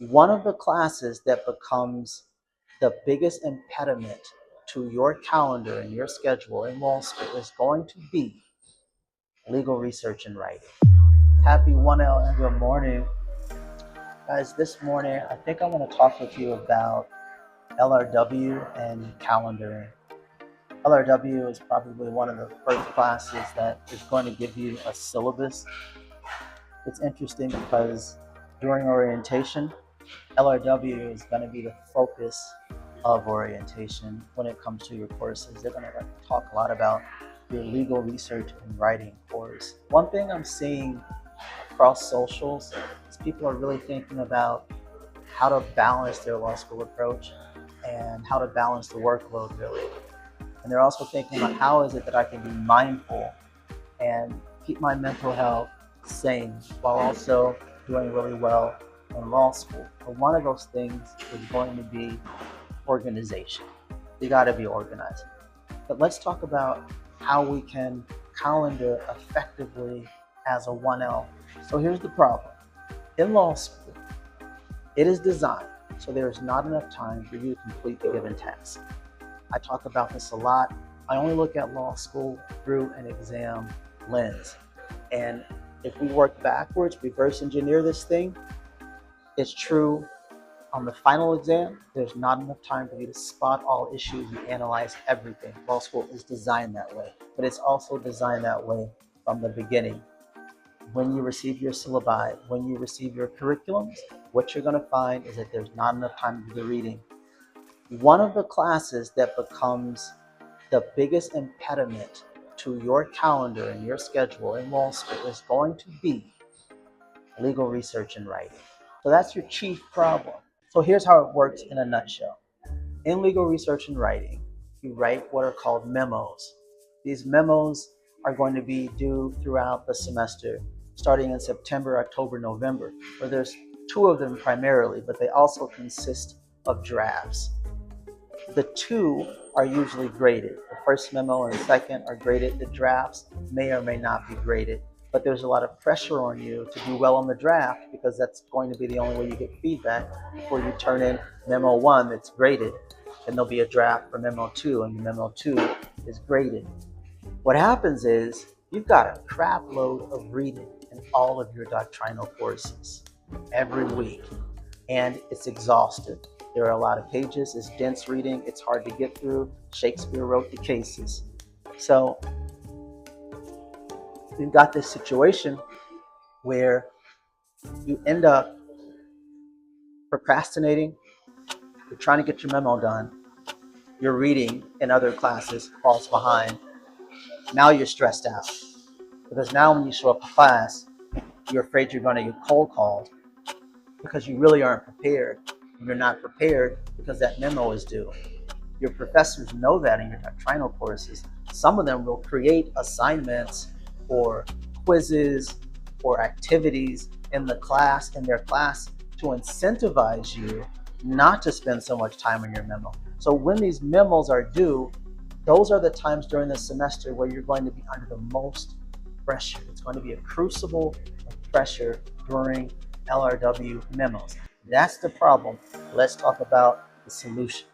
One of the classes that becomes the biggest impediment to your calendar and your schedule in law school is going to be legal research and writing. Happy 1L and good morning. Guys, this morning I think I want to talk with you about LRW and calendaring. LRW is probably one of the first classes that is going to give you a syllabus. It's interesting because during orientation, LRW is going to be the focus of orientation when it comes to your courses. They're going to talk a lot about your legal research and writing course. One thing I'm seeing across socials is people are really thinking about how to balance their law school approach and how to balance the workload really. And they're also thinking about how is it that I can be mindful and keep my mental health sane while also doing really well in law school. But one of those things is going to be organization. You got to be organized. But let's talk about how we can calendar effectively as a 1L. So here's the problem. In law school, it is designed so there is not enough time for you to complete the given task. I talk about this a lot. I only look at law school through an exam lens. And if we work backwards, reverse engineer this thing, it's true on the final exam, there's not enough time for you to spot all issues and analyze everything. Law school is designed that way, but it's also designed that way from the beginning. When you receive your syllabi, when you receive your curriculums, what you're going to find is that there's not enough time to do the reading. One of the classes that becomes the biggest impediment to your calendar and your schedule in law school is going to be legal research and writing. So that's your chief problem. So here's how it works in a nutshell. In legal research and writing, you write what are called memos. These memos are going to be due throughout the semester, starting in September, October, November, where there's two of them primarily, but they also consist of drafts. The two are usually graded. The first memo and the second are graded. The drafts may or may not be graded, but there's a lot of pressure on you to do well on the draft because that's going to be the only way you get feedback before you turn in memo 1 that's graded. And there'll be a draft for memo 2, and memo 2 is graded. What happens is you've got a crap load of reading in all of your doctrinal courses every week, and it's exhaustive. There are a lot of pages, it's dense reading, it's hard to get through. Shakespeare wrote the cases. So you've got this situation where you end up procrastinating, you're trying to get your memo done, your reading in other classes falls behind. Now you're stressed out because now when you show up to class, you're afraid you're going to get cold called because you really aren't prepared. You're not prepared because that memo is due. Your professors know that in your doctrinal courses. Some of them will create assignments or quizzes or activities in their class to incentivize you not to spend so much time on your memo. So when these memos are due, those are the times during the semester where you're going to be under the most pressure. It's going to be a crucible of pressure during LRW memos. That's the problem. Let's talk about the solution.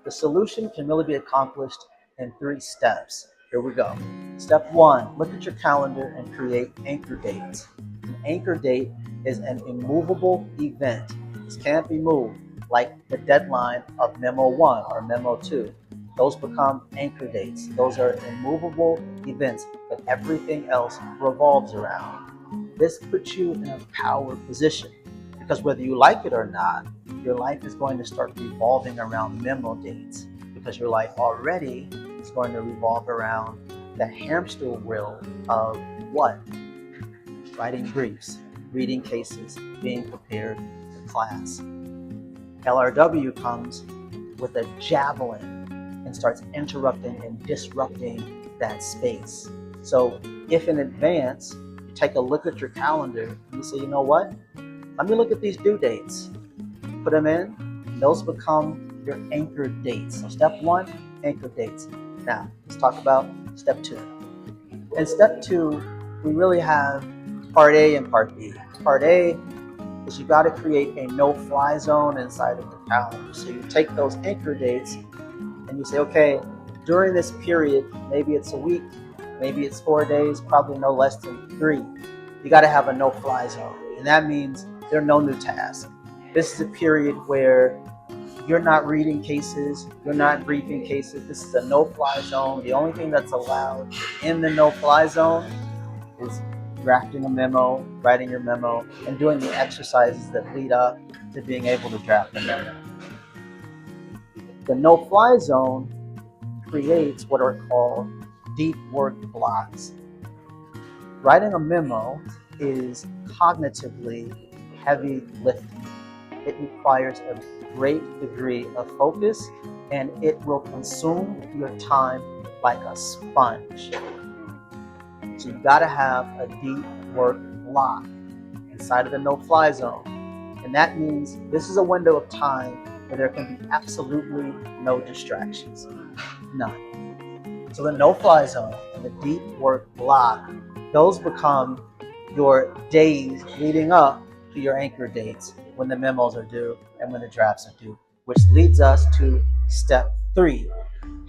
The solution can really be accomplished in 3 steps. Here we go. Step 1, look at your calendar and create anchor dates. An anchor date is an immovable event. This can't be moved, like the deadline of memo 1 or memo 2. Those become anchor dates. Those are immovable events that everything else revolves around. This puts you in a power position because whether you like it or not, your life is going to start revolving around memo dates because your life already is going to revolve around the hamster wheel of what? Writing briefs, reading cases, being prepared for class. LRW comes with a javelin and starts interrupting and disrupting that space. So if in advance you take a look at your calendar and you say, you know what? Let me look at these due dates. Put them in, and those become your anchor dates. So step 1, anchor dates. Now, let's talk about step 2. In step 2, we really have part A and part B. Part A is you got to create a no-fly zone inside of your calendar. So you take those anchor dates and you say, okay, during this period, maybe it's a week, maybe it's 4 days, probably no less than 3. You got to have a no-fly zone. And that means there are no new tasks. This is a period where you're not reading cases, you're not briefing cases. This is a no-fly zone. The only thing that's allowed in the no-fly zone is drafting a memo, writing your memo, and doing the exercises that lead up to being able to draft a memo. The no-fly zone creates what are called deep work blocks. Writing a memo is cognitively heavy lifting. It requires a great degree of focus, and it will consume your time like a sponge. So you've got to have a deep work block inside of the no-fly zone. And that means this is a window of time where there can be absolutely no distractions. None. So the no-fly zone and the deep work block, those become your days leading up to your anchor dates when the memos are due and when the drafts are due, which leads us to step 3.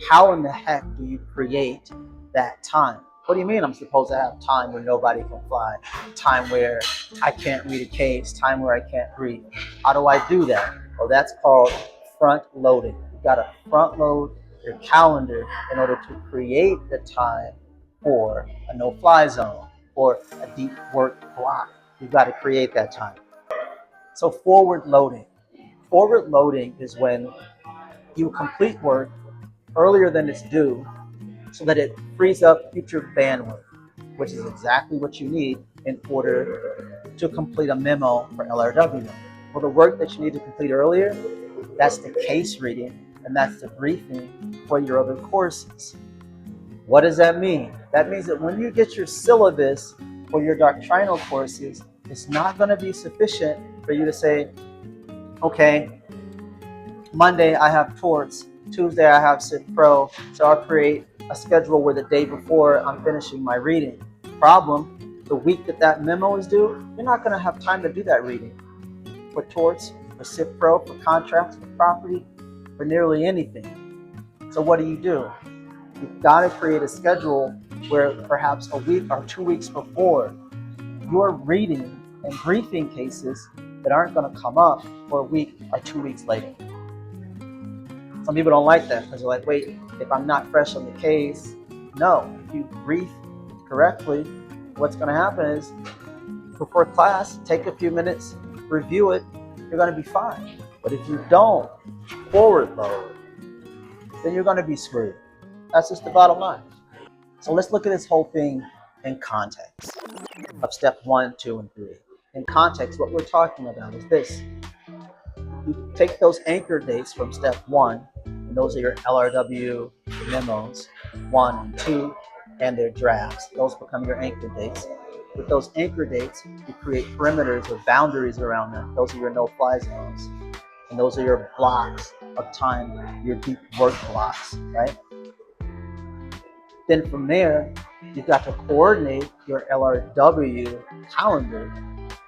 How in the heck do you create that time? What do you mean I'm supposed to have time where nobody can fly? Time where I can't read a case, time where I can't read. How do I do that? Well, that's called front loading. You've got to front load your calendar in order to create the time for a no-fly zone or a deep work block. You've got to create that time. So forward loading. Forward loading is when you complete work earlier than it's due so that it frees up future bandwidth, which is exactly what you need in order to complete a memo for LRW. Well, the work that you need to complete earlier, that's the case reading and that's the briefing for your other courses. What does that mean? That means that when you get your syllabus for your doctrinal courses, it's not going to be sufficient for you to say, okay, Monday I have torts, Tuesday I have Civ Pro, so I'll create a schedule where the day before I'm finishing my reading. Problem, the week that memo is due, you're not going to have time to do that reading for torts, for Civ Pro, for contracts, for property, for nearly anything. So what do? You've got to create a schedule where perhaps a week or 2 weeks before you're reading and briefing cases that aren't going to come up for a week or 2 weeks later. Some people don't like that because they're like, wait, if I'm not fresh on the case, no. If you brief correctly, what's going to happen is before class, take a few minutes, review it, you're going to be fine. But if you don't forward load, then you're going to be screwed. That's just the bottom line. So let's look at this whole thing in context of step 1, 2, and 3. In context, what we're talking about is this. You take those anchor dates from step 1, and those are your LRW memos, 1 and 2, and their drafts. Those become your anchor dates. With those anchor dates, you create perimeters or boundaries around them. Those are your no-fly zones. And those are your blocks of time, your deep work blocks, right? Then from there, you've got to coordinate your LRW calendar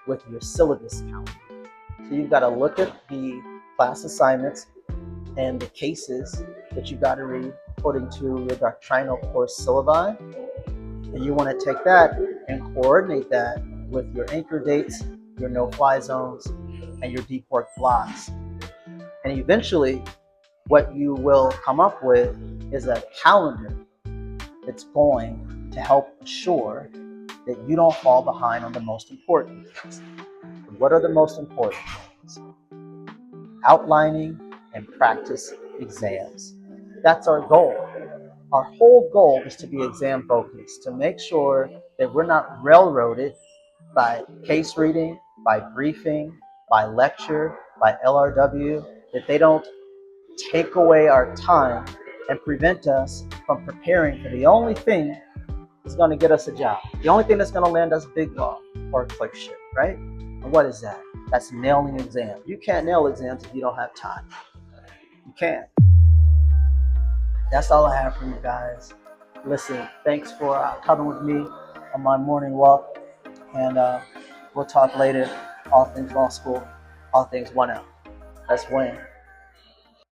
with your syllabus calendar. So you've got to look at the class assignments and the cases that you've got to read according to your doctrinal course syllabi. And you want to take that and coordinate that with your anchor dates, your no-fly zones, and your deep work blocks. And eventually, what you will come up with is a calendar that's going to help assure that you don't fall behind on the most important things. What are the most important things? Outlining and practice exams. That's our goal. Our whole goal is to be exam focused, to make sure that we're not railroaded by case reading, by briefing, by lecture, by LRW, that they don't take away our time and prevent us from preparing for the only thing that's going to get us a job. The only thing that's going to land us big law or a clerkship, right? And what is that? That's nailing exams. You can't nail exams if you don't have time. You can't. That's all I have for you guys. Listen, thanks for coming with me on my morning walk, and we'll talk later. All things law school, all things 1L. Let's win.